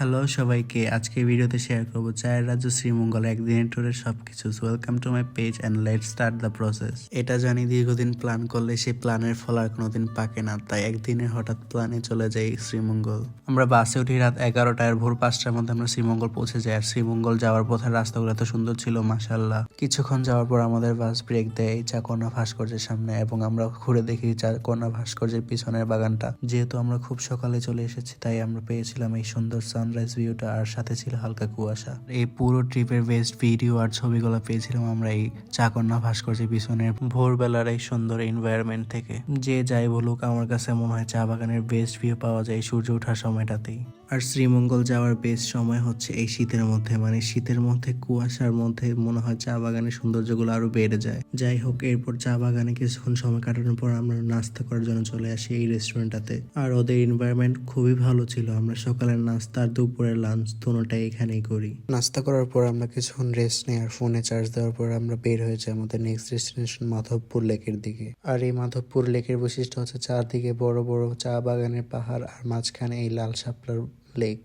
Hello সবাইকে, আজকে ভিডিওতে শেয়ার করব চায়ের রাজ্য শ্রীমঙ্গল একদিনের ট্যুরের সবকিছু। Welcome to my page and let's start the process. এটা জানি দীর্ঘদিন প্ল্যান করলে সেই প্ল্যানের ফল আর কোনোদিন পাকে না, তাই একদিনে হঠাৎ প্ল্যানে চলে যাই শ্রীমঙ্গল। আমরা বাসে উঠি রাত 11টায় আর ভোর 5টার মধ্যে আমরা শ্রীমঙ্গল পৌঁছে যাই। আর শ্রীমঙ্গল যাওয়ার পথের রাস্তাগুলো এত সুন্দর ছিল, মাশাআল্লাহ। কিছুক্ষণ যাওয়ার পর আমাদের বাস ব্রেক দেয় চাকন্যা ভাস্কর্যের সামনে এবং আমরা ঘুরে দেখি চাকন্যা ভাস্কর্যের পিছনের বাগানটা। যেহেতু আমরা খুব সকালে চলে এসেছি তাই আমরা পেয়েছিলাম এই সুন্দর সানরাইজ ভিউটা, আর সাথে ছিল হালকা কুয়াশা। এই পুরো ট্রিপের বেস্ট ভিডিও আর ছবিগুলো পেয়েছিলাম আমরা এই চাকন্যা ভাস্কর্যের পিছনে ভোরবেলার এই সুন্দর এনভায়রনমেন্ট থেকে। যে যাই বলুক, আমার কাছে মনে হয় চা বাগানের বেস্ট ভিউ পাওয়া যায় সূর্য ওঠার সময়টাতেই। আর শ্রীমঙ্গল যাওয়ার বেস্ট সময় হচ্ছে এই শীতের মধ্যে, মানে শীতের মধ্যে কুয়াশার মধ্যে মনে হয় চা বাগানের সৌন্দর্যগুলো আরো বেড়ে যায়। যাই হোক, এরপর চা বাগানে কিছুক্ষণ সময় কাটানোর পর আমরা নাস্তা করার জন্য চলে আসি এই রেস্টুরেন্টটাতে। আর ওদের এনভায়রনমেন্ট খুবই ভালো ছিল। আমরা সকালের নাস্তা আর দুপুরের লাঞ্চ দুটোটাই এখানেই করি। নাস্তা করার পর আমরা কিছুক্ষণ রেস্ট নিই আর ফোনে চার্জ দেওয়ার পর আমরা বের হয়ে যাই আমাদের নেক্সট ডেস্টিনেশন মাধবপুর লেকের দিকে। আর এই মাধবপুর লেকের বৈশিষ্ট্য হচ্ছে চারদিকে বড় বড় চা বাগানের পাহাড় আর মাঝখানে এই লাল শাপলার লেক।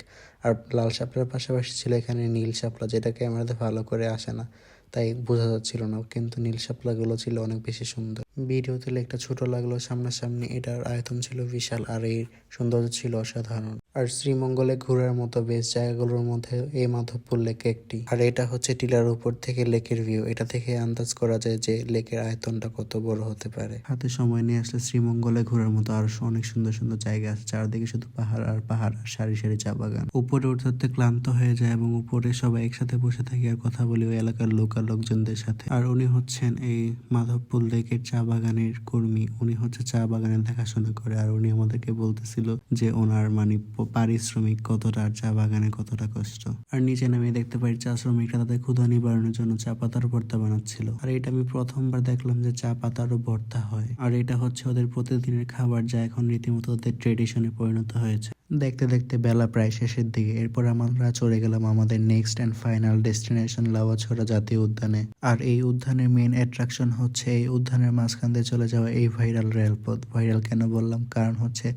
আর লাল শাপলার পাশাপাশি ছিল এখানে নীল শাপলা, যেটা ক্যামেরাতে ভালো করে আসে না তাই বোঝা যাচ্ছিল না, কিন্তু নীল শাপলাগুলো ছিল অনেক বেশি সুন্দর। ভিডিওতে লেকটা ছোট লাগলো, সামনাসামনি এটার আয়তন ছিল বিশাল আর এর সৌন্দর্য ছিল অসাধারণ। আর শ্রীমঙ্গলে ঘোরার মতো বেশ জায়গাগুলোর মধ্যে এই মাধবপুর লেক একটি। আর এটা হচ্ছে টিলার উপর থেকে লেকের ভিউ। এটা থেকে আন্দাজ করা যায় যে লেকের আয়তনটা কত বড় হতে পারে। হাতে সময় নিয়ে আসলে শ্রীমঙ্গলে ঘোরার মতো আরো অনেক সুন্দর সুন্দর জায়গা আছে। চারদিকে শুধু পাহাড় আর পাহাড় আর সারি সারি চা বাগান। উপরে উঠতে উঠতে ক্লান্ত হয়ে যায় এবং উপরে সবাই একসাথে বসে থাকি আর কথা বলি ওই এলাকার লোকজনদের সাথে। আর উনি হচ্ছেন এই মাধবপুর লেকের চা বাগানের কর্মী। উনি হচ্ছে চা বাগানের দেখাশোনা করে। আর উনি আমাদেরকে বলতেছিল যে ওনার মানে পারিশ্রমিক কতটা আর চা বাগানে কতটা কষ্ট। আর নিচে নামিয়ে দেখতে পাই চা শ্রমিকরা তাদের ক্ষুধা নিবারণের জন্য চা পাতার ভর্তা বানাচ্ছিল। আর এটা আমি প্রথমবার দেখলাম যে চা পাতারও ভর্তা হয়। আর এটা হচ্ছে ওদের প্রতিদিনের খাবার, যা এখন রীতিমতো ওদের ট্রেডিশনে পরিণত হয়েছে। দেখতে দেখতে বেলা প্রায় শেষের দিকে। এরপর আমরা চলে গেলাম আমাদের next and final destination Lawachara জাতীয় উদ্যানে। আর এই উদ্যানের মেইন অ্যাট্রাকশন হচ্ছে এই উদ্যানের মাঝখান দিয়ে চলে যাওয়া এই ভাইরাল রেলপথ। ভাইরাল কেন বললাম, কারণ হচ্ছে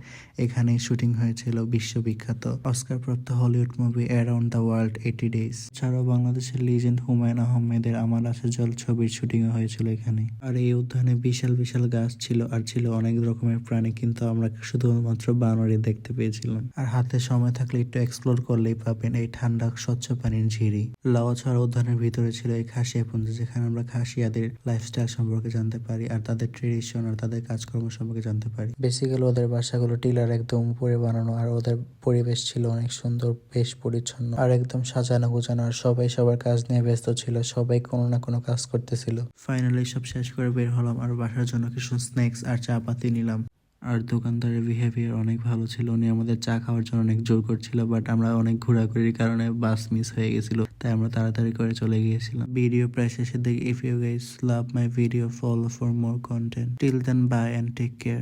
এখানেই শুটিং হয়েছিল বিশ্ববিখ্যাত অস্কারপ্রাপ্ত Hollywood movie around the world 80 days. ছাড়াও বাংলাদেশের লিজেন্ড হুমায়ুন আহমেদের আমার আছে জল ছবির শুটিং হয়েছিল এখানে। আর এই উদ্যানে বিশাল বিশাল গাছ ছিল আর ছিল অনেক রকমের প্রাণী, কিন্তু আমরা শুধুমাত্র বানরই দেখতে পেয়েছিলাম। আর হাতে সময় থাকলে একটু এক্সপ্লোর করলেই পাবেন এই ঠান্ডা স্বচ্ছ পানির ঝিরি। লাউয়াছড়া উদ্যানের ভিতরে ছিল এই খাসিয়াপুঞ্জ, যেখানে আমরা খাসিয়াদের লাইফস্টাইল সম্পর্কে জানতে পারি আর তাদের ট্রেডিশন আর তাদের কাজকর্ম সম্পর্কে জানতে পারি। বেসিক্যালি ওদের বাসাগুলো টিলার একদম উপরে বানানো, আর ওদের পরিবেশ ছিল অনেক সুন্দর, বেশ পরিচ্ছন্ন আর একদম সাজানো গোছানো। আর সবাই সবার কাজ নিয়ে ব্যস্ত ছিল, সবাই কোনো না কোনো কাজ করতেছিল। ফাইনালি সব শেষ করে বের হলাম আর বাসার জন্য কিছু স্ন্যাক্স আর চা পাতি নিলাম। আর দোকানদারের বিহেভিয়ার অনেক ভালো ছিল। উনি আমাদের চা খাওয়ার জন্য অনেক জোর করছিল, বাট আমরা অনেক ঘোরাঘুরির কারণে বাস মিস হয়ে গেছিল, তাই আমরা তাড়াতাড়ি করে চলে গিয়েছিলাম। ভিডিও প্রায় শেষের দিকে। If you guys love my video, follow for more content. Till then bye and take care.